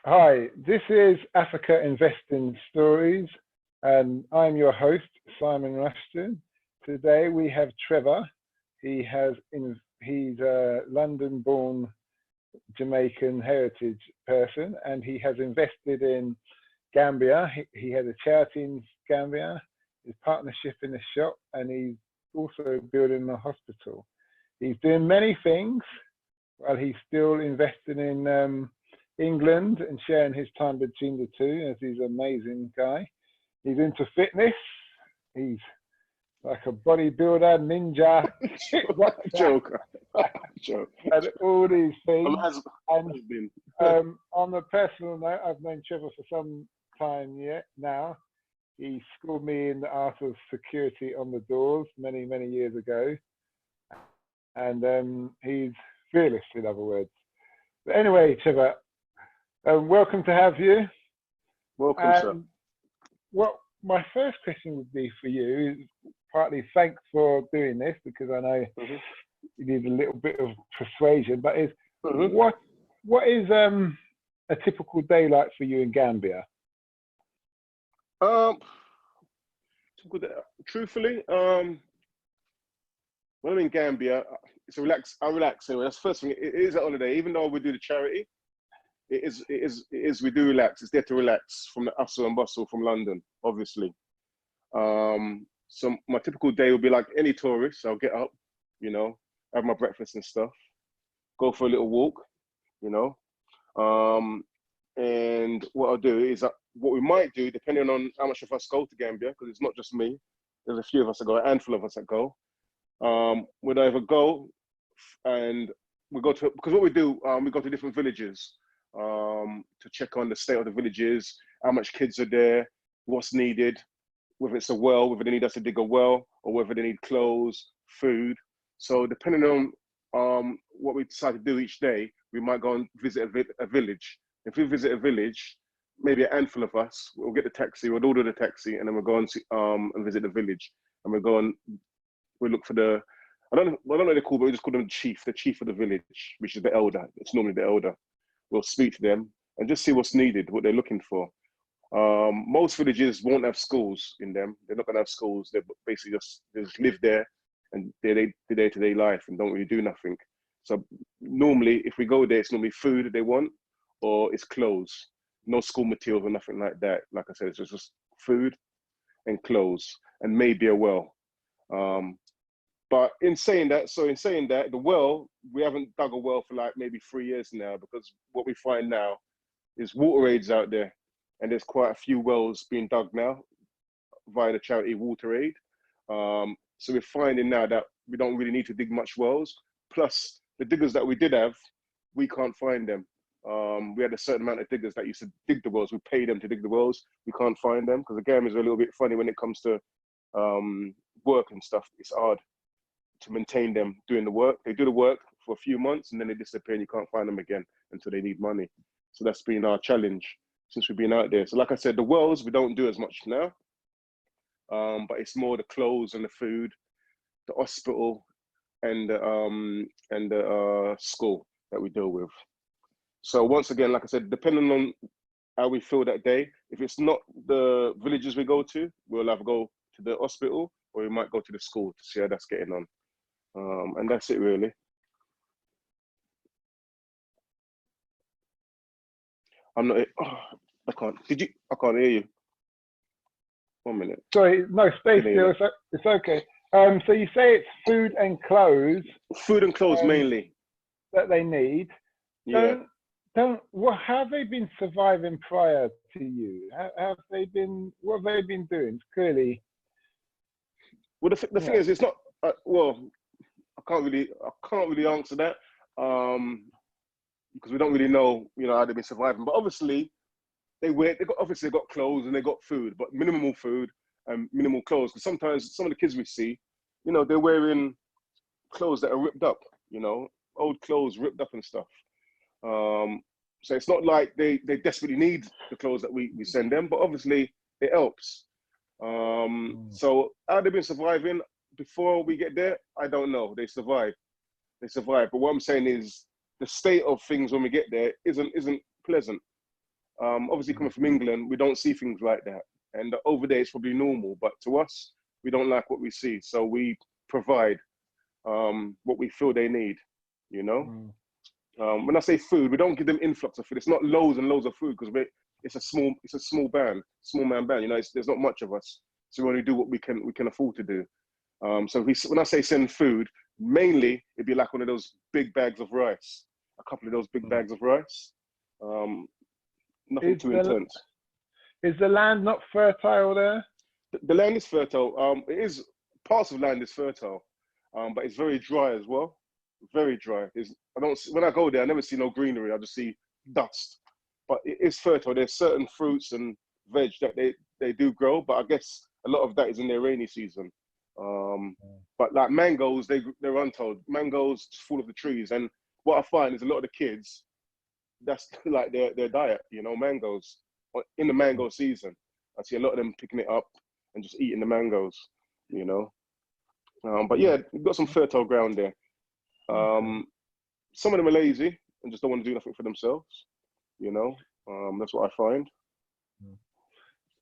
Hi, this is Africa Investing Stories, and I'm your host, Simon Rushton. Today we have Trevor. He's a London-born Jamaican heritage person, and he has invested in Gambia. He has a charity in Gambia, his partnership in a shop, and he's also building a hospital. He's doing many things while he's still investing in England and sharing his time between the two, as he's an amazing guy. He's into fitness. He's like a bodybuilder, ninja, joke, and all these things. And on a personal note, I've known Trevor for some time now. He schooled me in the art of security on the doors many, many years ago. And he's fearless, in other words. But anyway, Trevor, welcome to have you. Welcome, sir. What my first question would be for you is partly thanks for doing this, because I know you need a little bit of persuasion, but what is a typical day like for you in Gambia? Truthfully, when I'm in Gambia, I relax anyway. That's the first thing. It is a holiday, even though we do the charity. It is. We do relax. It's there to relax from the hustle and bustle from London, obviously. So my typical day will be like any tourist. I'll get up, have my breakfast and stuff, go for a little walk, and what I'll do is what we might do, depending on how much of us go to Gambia, because it's not just me. There's a few of us that go, a handful of us that go. We'd either go and we go to, because what we do, we go to different villages to check on the state of the villages, how much kids are there, what's needed, whether it's a well, whether they need us to dig a well, or whether they need clothes, food. So depending on what we decide to do each day, we might go and visit a village. If we visit a village, maybe a handful of us, we'll get the taxi, we'll order the taxi, and then we'll go and visit the village. And we'll go and we look for I don't know what they're called, but we just call them the chief of the village, which is the elder. It's normally the elder. We'll speak to them and just see what's needed, what they're looking for. Most villages won't have schools in them. They're not going to have schools. They basically just live there and their day-to-day life and don't really do nothing. So normally, if we go there, it's normally food they want or it's clothes. No school materials or nothing like that. Like I said, it's just food and clothes and maybe a well. But in saying that, the well, we haven't dug a well for like maybe 3 years now, because what we find now is water aids out there. And there's quite a few wells being dug now via the charity Water Aid. So we're finding now that we don't really need to dig much wells. Plus, the diggers that we did have, we can't find them. We had a certain amount of diggers that used to dig the wells. We pay them to dig the wells. We can't find them because the Gambians are a little bit funny when it comes to work and stuff. It's hard to maintain them doing the work. They do the work for a few months and then they disappear and you can't find them again until they need money. So that's been our challenge since we've been out there. So like I said, the wells, we don't do as much now, but it's more the clothes and the food, the hospital and the school that we deal with. So once again, like I said, depending on how we feel that day, if it's not the villages we go to, we'll either go to the hospital or we might go to the school to see how that's getting on. And that's it really. I'm not, I can't hear you. 1 minute. Sorry, no, stay still, it's okay. So you say it's food and clothes. Food and clothes mainly. That they need. Yeah. How have they been surviving prior to you? What have they been doing? Clearly. Well, the thing is, it's not, well, I can't really answer that because we don't really know, how they've been surviving. But obviously, they got clothes and they got food, but minimal food and minimal clothes. Because sometimes some of the kids we see, they're wearing clothes that are ripped up, old clothes ripped up and stuff. So it's not like they desperately need the clothes that we send them, but obviously it helps. So how they've been surviving before we get there, I don't know. They survive. But what I'm saying is the state of things when we get there isn't pleasant. Obviously, coming from England, we don't see things like that. And over there, it's probably normal. But to us, we don't like what we see. So we provide what we feel they need, you know? When I say food, we don't give them influx of food. It's not loads and loads of food because it's a small man band. You know, there's not much of us, so we only do what we can afford to do. So when I say send food, mainly it'd be like one of those big bags of rice, a couple of those big bags of rice. Nothing too intense. Is the land not fertile there? The land is fertile. It is, parts of land is fertile, but it's very dry as well. Very dry. When I go there, I never see no greenery. I just see dust. But it is fertile. There's certain fruits and veg that they do grow, but I guess a lot of that is in their rainy season. But like mangoes, they're untold. Mangoes full of the trees, and what I find is a lot of the kids, that's like their diet. You know, mangoes in the mango season. I see a lot of them picking it up and just eating the mangoes. You know, but yeah, we've got some fertile ground there. Some of them are lazy and just don't want to do nothing for themselves. You know, that's what I find.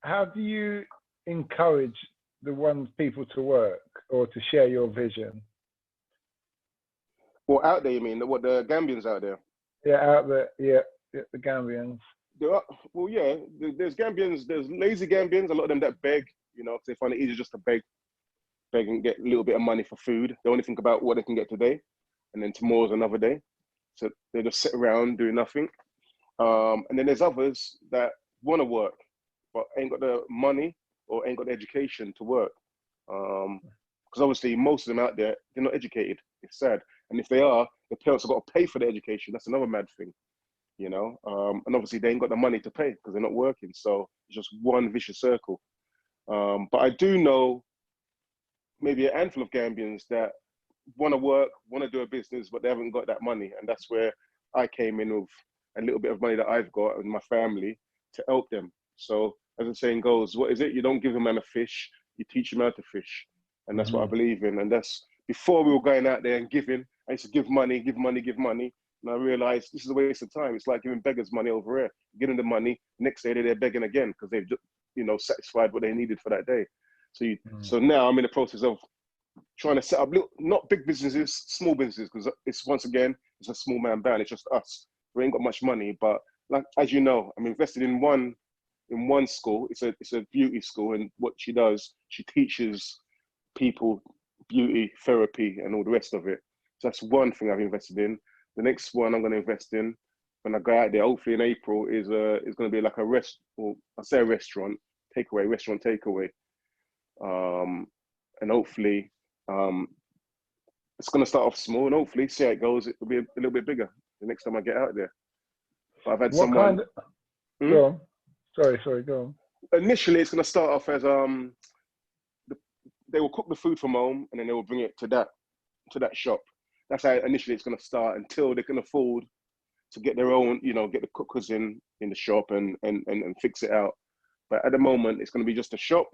How do you encourage the people to work or to share your vision? Well, out there, you mean? What, the Gambians out there? Yeah, out there. Yeah, the Gambians. There are, well, yeah. There's Gambians. There's lazy Gambians. A lot of them that beg. You know, 'cause they find it easier just to beg and get a little bit of money for food. They only think about what they can get today, and then tomorrow's another day. So they just sit around doing nothing. And then there's others that want to work, but ain't got the money or ain't got the education to work. Because obviously most of them out there, they're not educated. It's sad. And if they are, the parents have got to pay for their education. That's another mad thing, you know? And obviously they ain't got the money to pay because they're not working. So it's just one vicious circle. But I do know maybe a handful of Gambians that want to work, want to do a business, but they haven't got that money. And that's where I came in with a little bit of money that I've got and my family to help them. So as the saying goes, what is it? You don't give a man a fish, you teach him how to fish. And that's what I believe in. And that's, before we were going out there and giving, I used to give money. And I realized this is a waste of time. It's like giving beggars money over here. Giving them money, next day they're begging again because they've just, you know, satisfied what they needed for that day. So now I'm in the process of trying to set up not big businesses, small businesses, because it's, once again, it's a small man band. It's just us. We ain't got much money, but like, as you know, I'm invested in one school. It's a beauty school, and what she does, she teaches people beauty therapy and all the rest of it. So that's one thing I've invested in. The next one I'm going to invest in when I go out there, hopefully in April, is going to be like a restaurant takeaway. And hopefully it's going to start off small, and hopefully see how it goes. It'll be a little bit bigger the next time I get out there. But I've had someone. Go on. Sorry, go on. Initially, it's going to start off as they will cook the food from home and then they will bring it to that shop. That's how initially it's going to start, until they can afford to get their own, you know, get the cookers in the shop and fix it out. But at the moment, it's going to be just a shop,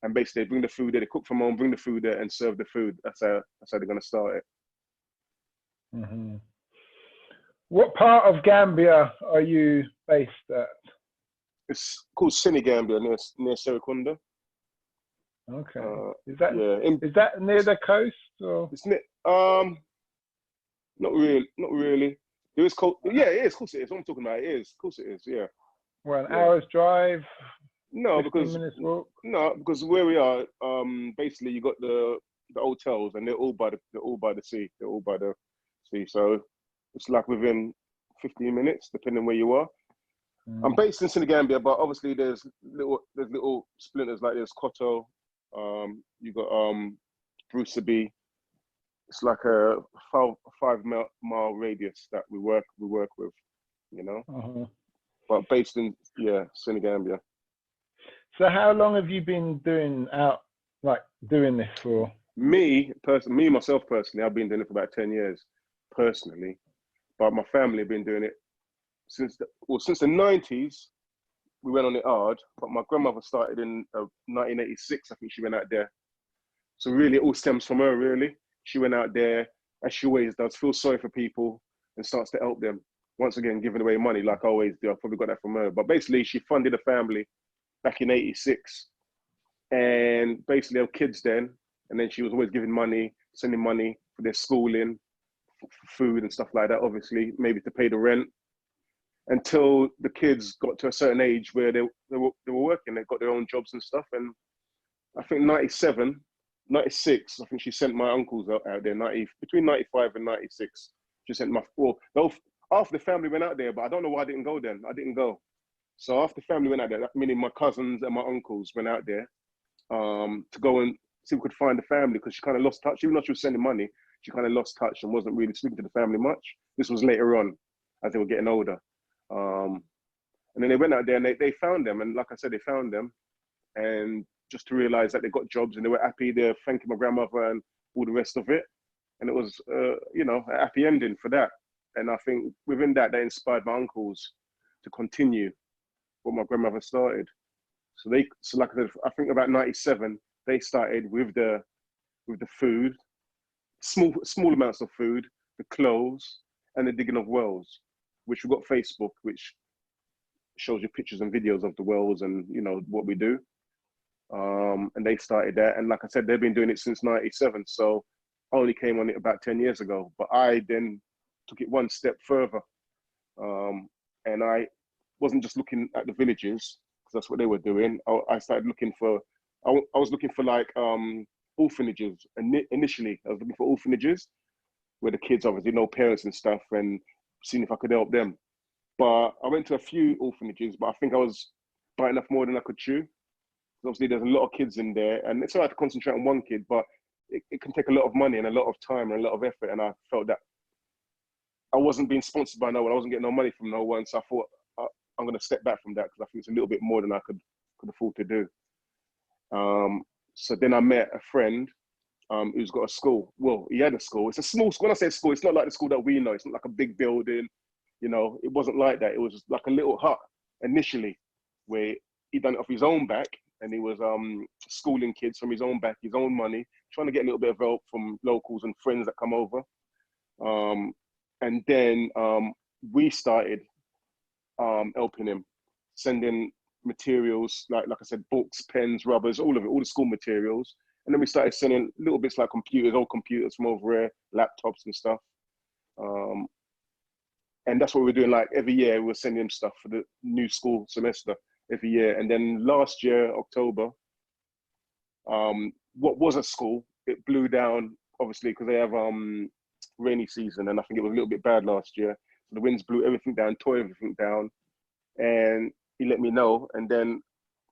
and basically they bring the food there, they cook from home, bring the food there and serve the food. That's how they're going to start it. What part of Gambia are you based at? It's called Gambia, near Serekunda. Okay. Is that near the coast, or? It's near, not really. There is coast. Yeah, it is. Of course it is. What I'm talking about, it is. Of course it is. Yeah. Well, an hour's drive. No, 15 minutes walk. No, because where we are, basically you got the hotels, and they're all by the sea. They're all by the sea. So it's like within 15 minutes, depending where you are. I'm based in Senegambia, but obviously there's little splinters, like there's Koto. You got Bruceby. It's like a 5-mile radius that we work with, you know. But based in Senegambia. So how long have you been doing this for? Myself personally, I've been doing it for about 10 years, personally. But my family have been doing it since the 90s. We went on it hard, but my grandmother started in 1986. I think she went out there. So really, it all stems from her. Really, she went out there, as she always does, feels sorry for people and starts to help them. once again, giving away money like I always do. I probably got that from her. But basically, she funded a family back in '86. And basically, her kids then. And then she was always giving money, sending money for their schooling, for food and stuff like that, obviously, maybe to pay the rent. Until the kids got to a certain age where they were working, they got their own jobs and stuff. And I think 97, 96, I think she sent my uncles out there, between 95 and 96. She sent after the family went out there, but I don't know why I didn't go then. I didn't go. So after the family went out there, meaning my cousins and my uncles went out there to go and see if we could find the family, because she kind of lost touch. Even though she was sending money, she kind of lost touch and wasn't really speaking to the family much. This was later on as they were getting older. And then they went out there and they found them. And like I said, they found them. And just to realize that they got jobs and they were happy, they're thanking my grandmother and all the rest of it. And it was, you know, a happy ending for that. And I think within that, they inspired my uncles to continue what my grandmother started. So like I said, I think about 97, they started with the food, small amounts of food, the clothes, and the digging of wells, which we've got Facebook, which shows you pictures and videos of the wells and, you know, what we do. And they started that. And like I said, they've been doing it since 97. So I only came on it about 10 years ago, but I then took it one step further. And I wasn't just looking at the villages, because that's what they were doing. I started looking for, I was looking for like orphanages. Initially, I was looking for orphanages where the kids obviously no parents and stuff, and seeing if I could help them. But I went to a few orphanages, but I think I was biting off more than I could chew. Obviously, there's a lot of kids in there, and it's hard to concentrate on one kid, but it can take a lot of money and a lot of time and a lot of effort. And I felt that I wasn't being sponsored by no one. I wasn't getting no money from no one. So I thought I'm going to step back from that, because I think it's a little bit more than I could afford to do. So then I met a friend who's got a school. Well, he had a school. It's a small school. When I say school, it's not like the school that we know. It's not like a big building. You know, it wasn't like that. It was just like a little hut initially, where he done it off his own back, and he was schooling kids from his own back, his own money, trying to get a little bit of help from locals and friends that come over. And then we started helping him, sending materials, like I said, books, pens, rubbers, all of it, all the school materials. And then we started sending little bits like computers, old computers from over there, laptops and stuff. And that's what we're doing. Like every year, we're sending him stuff for the new school semester every year. And then last year, October, what was a school, it blew down, obviously, because they have rainy season. And I think it was a little bit bad last year. So the winds blew everything down, tore everything down. And he let me know. And then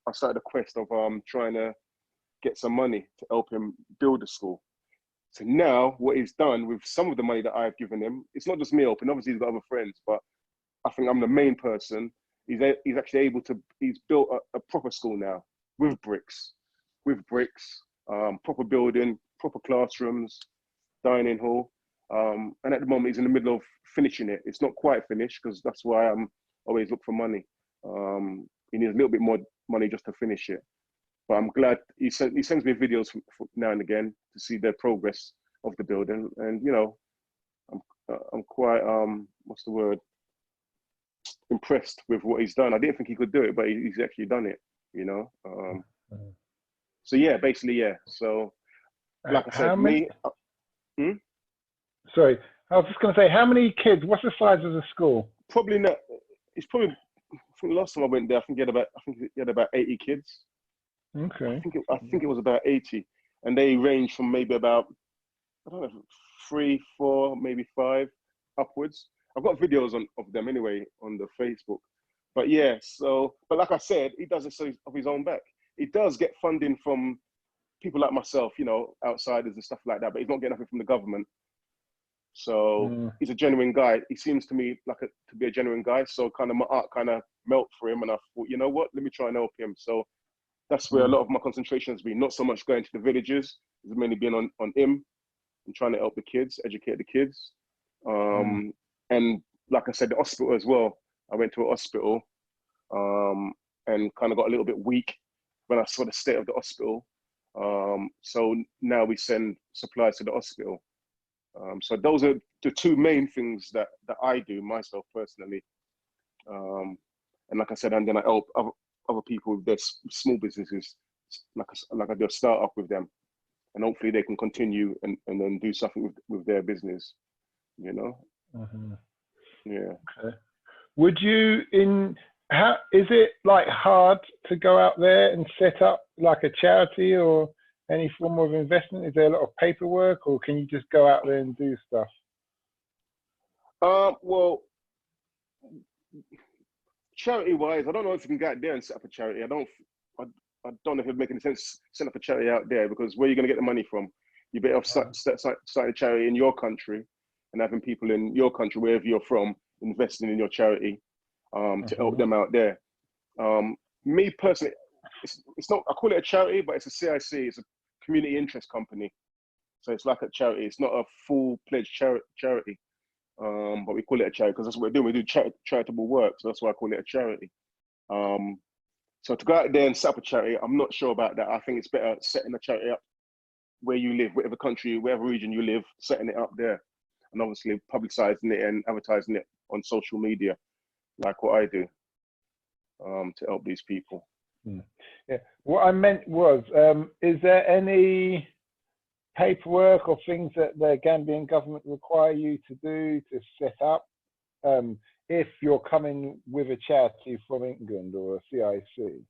I started a quest of trying to get some money to help him build a school. So now what he's done with some of the money that I've given him, it's not just me helping, obviously he's got other friends, but I think I'm the main person. He's actually able to, he's built a proper school now with bricks, proper building, proper classrooms, dining hall. And at the moment he's in the middle of finishing it. It's not quite finished, because that's why I'm always look for money. He needs a little bit more money just to finish it. But I'm glad he sends me videos from now and again to see the progress of the building. And, you know, I'm quite, what's the word? Impressed with what he's done. I didn't think he could do it, but he's actually done it, you know? So yeah, basically, yeah. So like I said, Sorry, I was just going to say, how many kids, what's the size of the school? Probably not, it's probably, I think the last time I went there, I think he had about 80 kids. Okay. I think it was about 80, and they range from maybe about, I don't know, 3, 4, maybe 5 upwards. I've got videos of them anyway on the Facebook. But yeah, so, but like I said, he does it of his own back. He does get funding from people like myself, you know, outsiders and stuff like that, but he's not getting nothing from the government. So he's a genuine guy. He seems to me like to be a genuine guy. So kind of my art kind of melt for him, and I thought, you know what, let me try and help him. So that's where a lot of my concentration has been, not so much going to the villages, it's mainly been on him and trying to help the kids, educate the kids. And like I said, the hospital as well. I went to a hospital and kind of got a little bit weak when I saw the state of the hospital. So now we send supplies to the hospital. So those are the two main things that I do myself personally. And like I said, and then I help other people with their small businesses, like I do a startup with them, and hopefully they can continue and then do something with their business, you know. Yeah. Okay. Would you how is it like hard to go out there and set up like a charity or any form of investment? Is there a lot of paperwork, or can you just go out there and do stuff? Well, charity-wise, I don't know if you can go out there and set up a charity. I don't know if it'd make any sense setting up a charity out there, because where are you going to get the money from? You better off starting a charity in your country and having people in your country, wherever you're from, investing in your charity to help them out there. Me personally, it's not, I call it a charity, but it's a CIC, it's a community interest company. So it's like a charity. It's not a full-fledged charity, but we call it a charity because that's what we're doing. We do charitable work, so that's why I call it a charity. So to go out there and set up a charity, I'm not sure about that. I think it's better setting a charity up where you live, whatever country, whatever region you live, setting it up there, and obviously publicizing it and advertising it on social media, like what I do, to help these people. Yeah. What I meant was, is there any paperwork or things that the Gambian government require you to do to set up if you're coming with a charity from England or a CIC?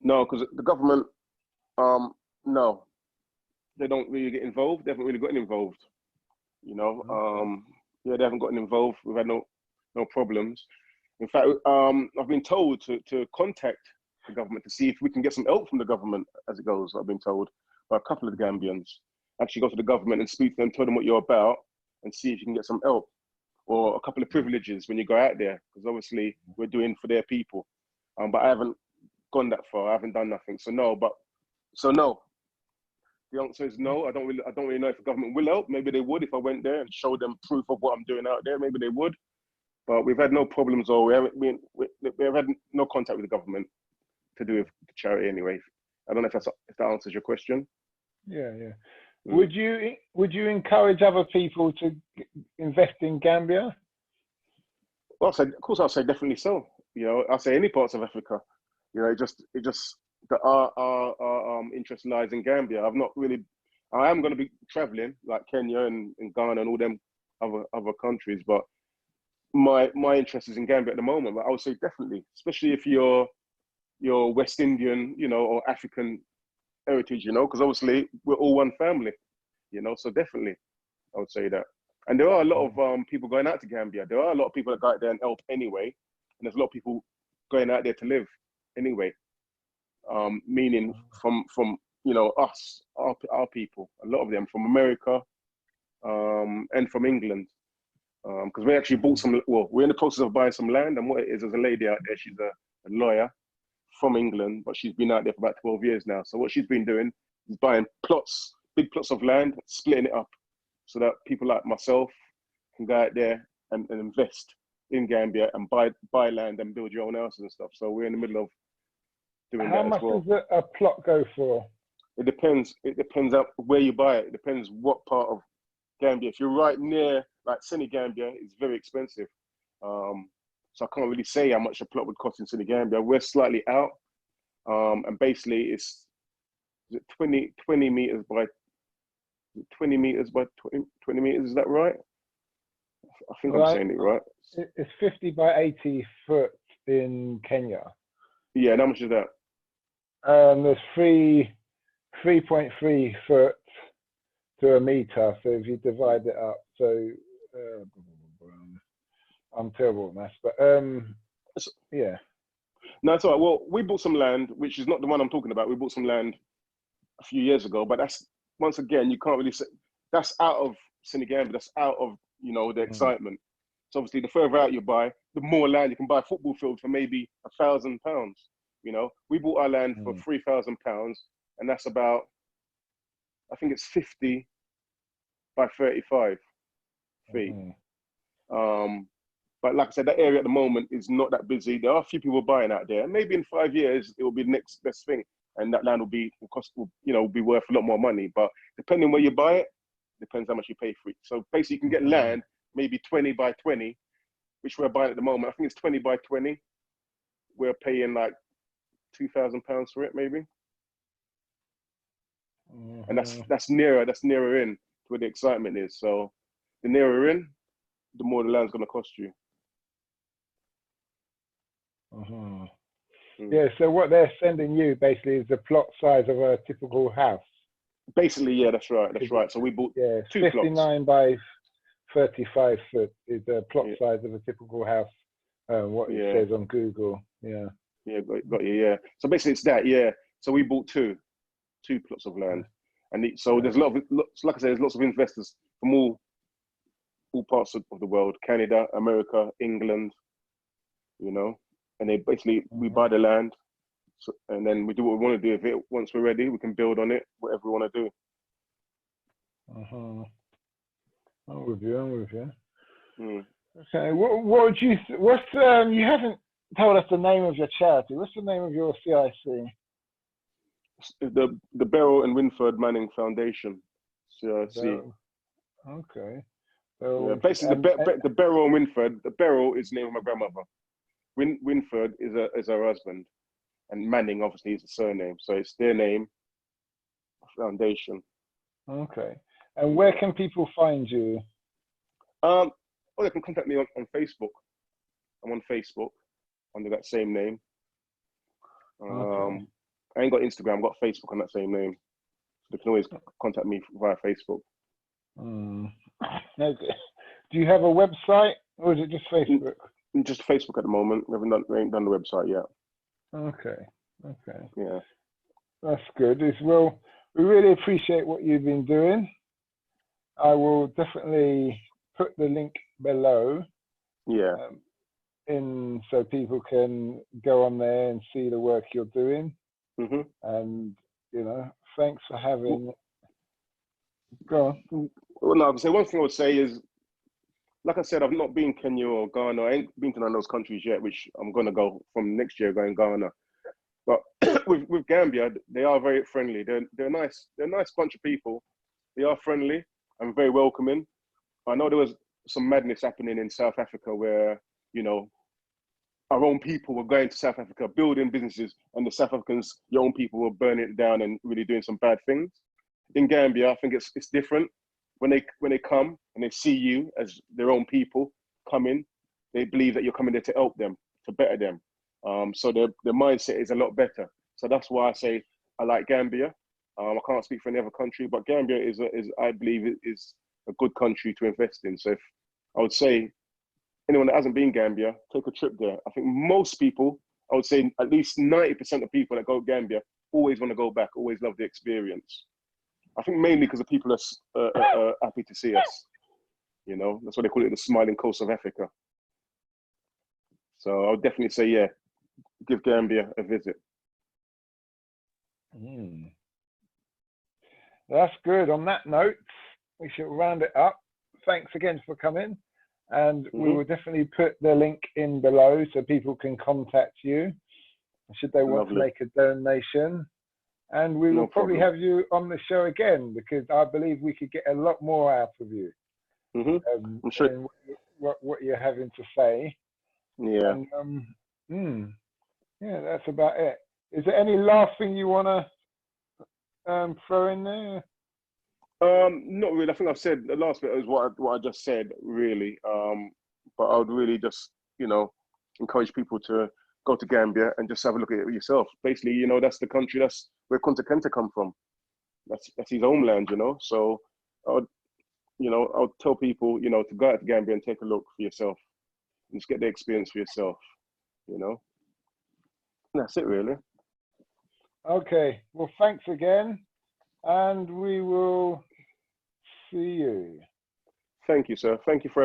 No, because the government, no, they don't really get involved. They haven't really gotten involved, you know. Yeah, they haven't gotten involved. We've had no problems. In fact, I've been told to contact the government to see if we can get some help from the government as it goes. I've been told by a couple of the Gambians. Actually go to the government and speak to them, tell them what you're about, and see if you can get some help or a couple of privileges when you go out there, because obviously we're doing for their people. But I haven't gone that far. I haven't done nothing. So no. The answer is no. I don't really know if the government will help. Maybe they would if I went there and showed them proof of what I'm doing out there. Maybe they would. But we've had no problems, or we have had no contact with the government to do with the charity anyway. I don't know if that answers your question. Yeah. Would you encourage other people to invest in Gambia? Well, of course, I'll say definitely so. You know, I'll say any parts of Africa. You know, it just that our interest lies in Gambia. I am going to be traveling like Kenya and Ghana and all them other countries, but my interest is in Gambia at the moment. But I would say definitely, especially if you're West Indian, you know, or African heritage, you know, because obviously we're all one family, you know. So definitely, I would say that. And there are a lot of people going out to Gambia. There are a lot of people that go out there and help anyway, and there's a lot of people going out there to live anyway. Meaning from you know, us, our people, a lot of them from America, and from England, because we actually bought some. Well, we're in the process of buying some land, and what it is, there's a lady out there. She's a lawyer from England, but she's been out there for about 12 years now. So what she's been doing is buying big plots of land, splitting it up, so that people like myself can go out there and invest in Gambia and buy land and build your own houses and stuff. So we're in the middle of doing that as well. How much does a plot go for? It depends. It depends on where you buy it. It depends what part of Gambia. If you're right near, like Senegambia, it's very expensive. So I can't really say how much a plot would cost in Senegambia. We're slightly out, and basically it's 20 meters by 20 meters by 20 meters. Is that right? I think I'm saying it right. It's 50 by 80 foot in Kenya. Yeah, and how much is that? There's 3.3 foot to a meter. So if you divide it up, so I'm terrible at maths, but yeah. No, it's all right. Well, we bought some land, which is not the one I'm talking about. We bought some land a few years ago, but that's, once again, you can't really say, that's out of Senegambia, that's out of, you know, the excitement. So obviously the further out you buy, the more land you can buy a football field for maybe £1,000. You know, we bought our land for £3,000, and that's about, I think it's 50 by 35 feet. But like I said, that area at the moment is not that busy. There are a few people buying out there. Maybe in 5 years, it will be the next best thing. And that land will be worth a lot more money. But depending where you buy it, Depends how much you pay for it. So basically, you can get land maybe 20 by 20, which we're buying at the moment. I think it's 20 by 20. We're paying like £2,000 for it, maybe. And that's nearer in to where the excitement is. So the nearer in, the more the land's going to cost you. Yeah, so what they're sending you basically is the plot size of a typical house. Basically, yeah, that's right. So we bought 2 59 by 35 foot is the plot size of a typical house. What it says on Google. Yeah, got you. Yeah. So basically, it's that. Yeah. So we bought two plots of land, and so there's like I said, there's lots of investors from all parts of the world: Canada, America, England. You know, and they basically we buy the land, and then we do what we want to do with it. Once we're ready, we can build on it, whatever we want to do. I'm with you. Okay, what would you? You haven't told us the name of your charity. What's the name of your CIC? The Beryl and Winford Manning Foundation, CIC. Okay. Basically, the Beryl and Winford. The Beryl is the name of my grandmother. Winford is her husband, and Manning obviously is the surname. So it's their name. Foundation. Okay. And where can people find you? They can contact me on Facebook. I'm on Facebook under that same name. I ain't got Instagram, I've got Facebook on that same name. So they can always contact me via Facebook. Okay. Do you have a website or is it just Facebook? Just Facebook at the moment. We ain't done the website yet. Okay. Yeah. That's good. Well, we really appreciate what you've been doing. I will definitely put the link below. Yeah. In so people can go on there and see the work you're doing. And thanks for having. Go on. Well, no, I would say one thing I would say is, like I said, I've not been Kenya or Ghana. I ain't been to none of those countries yet, which I'm gonna go from next year. Going Ghana, but with Gambia, they are very friendly. They're nice. They're a nice bunch of people. They are friendly and very welcoming. I know there was some madness happening in South Africa where, our own people were going to South Africa, building businesses, and the South Africans, your own people, were burning it down and really doing some bad things. In Gambia, I think it's different. When they come and they see you as their own people coming, they believe that you're coming there to help them, to better them. So their mindset is a lot better. So that's why I say I like Gambia. I can't speak for any other country, but Gambia is I believe is a good country to invest in. So if I would say anyone that hasn't been Gambia, take a trip there. I think most people, I would say at least 90% of people that go to Gambia always want to go back, always love the experience. I think mainly because the people are happy to see us. That's why they call it the smiling coast of Africa. So I would definitely say, give Gambia a visit. That's good. On that note, we should round it up. Thanks again for coming. And we will definitely put the link in below so people can contact you should they want to make a donation. And we will probably have you on the show again because I believe we could get a lot more out of you. I'm sure. What you're having to say. Yeah. And, that's about it. Is there any last thing you want to throw in there? Not really. I think I've said the last bit is what I just said, really. But I would really just, encourage people to go to Gambia and just have a look at it yourself. Basically, that's the country, that's where Kunta Kinte come from. That's his homeland, So I would tell people, to go out to Gambia and take a look for yourself. And just get the experience for yourself, That's it, really. Okay. Well, thanks again. And we will see you. Thank you, sir. Thank you for